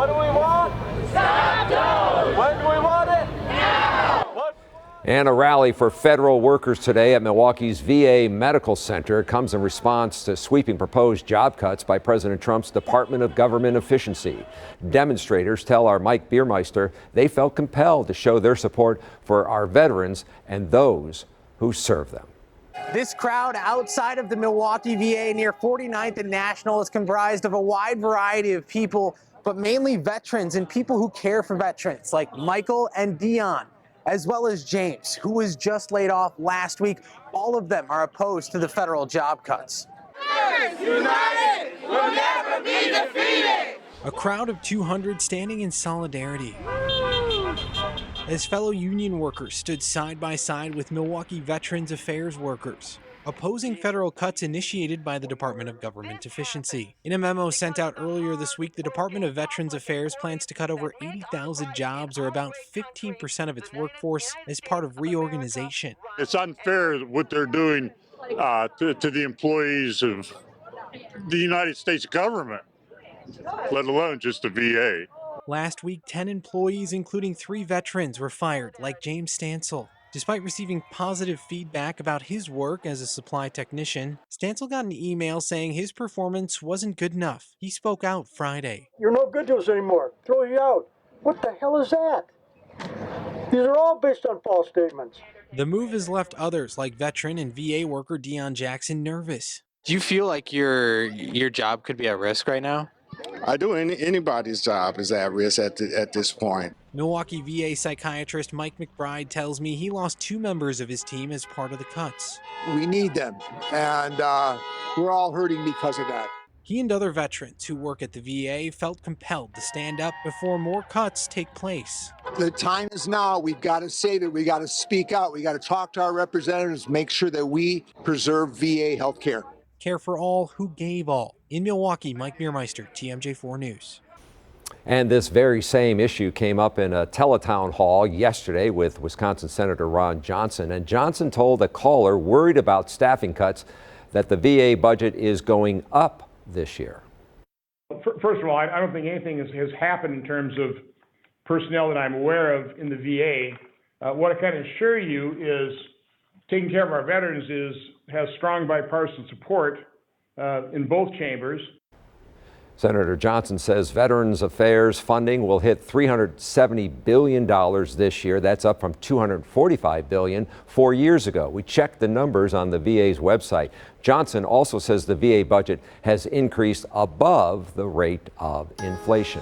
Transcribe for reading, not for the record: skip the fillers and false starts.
What do we want? Stop those! When do we want it? Now! And a rally for federal workers today at Milwaukee's VA Medical Center comes in response to sweeping proposed job cuts by President Trump's Department of Government Efficiency. Demonstrators tell our Mike Biermeister they felt compelled to show their support for our veterans and those who serve them. This crowd outside of the Milwaukee VA near 49th and National is comprised of a wide variety of people, but mainly veterans and people who care for veterans like Michael and Dion, as well as James, who was just laid off last week. All of them are opposed to the federal job cuts. United will never be defeated! A crowd of 200 standing in solidarity as fellow union workers stood side by side with Milwaukee Veterans Affairs workers, opposing federal cuts initiated by the Department of Government Efficiency. In a memo sent out earlier this week, the Department of Veterans Affairs plans to cut over 80,000 jobs, or about 15% of its workforce, as part of reorganization. It's unfair what they're doing to the employees of the United States government, let alone just the VA. Last week, 10 employees, including 3 veterans, were fired, like James Stansel. Despite receiving positive feedback about his work as a supply technician, Stansel got an email saying his performance wasn't good enough. He spoke out Friday. You're no good to us anymore. Throw you out. What the hell is that? These are all based on false statements. The move has left others, like veteran and VA worker Dion Jackson, nervous. Do you feel like your job could be at risk right now? I do. Anybody's job is at risk at this point. Milwaukee VA psychiatrist Mike McBride tells me he lost 2 members of his team as part of the cuts. We need them, and we're all hurting because of that. He and other veterans who work at the VA felt compelled to stand up before more cuts take place. The time is now. We've got to save it. We got to speak out. We got to talk to our representatives, make sure that we preserve VA health care. Care for all who gave all. In Milwaukee, Mike Biermeister, TMJ4 News. And this very same issue came up in a teletown hall yesterday with Wisconsin Senator Ron Johnson. And Johnson told a caller worried about staffing cuts that the VA budget is going up this year. First of all, I don't think anything has happened in terms of personnel that I'm aware of in the VA. What I can assure you is taking care of our veterans has strong bipartisan support in both chambers. Senator Johnson says Veterans Affairs funding will hit $370 billion this year. That's up from $245 billion 4 years ago. We checked the numbers on the VA's website. Johnson also says the VA budget has increased above the rate of inflation.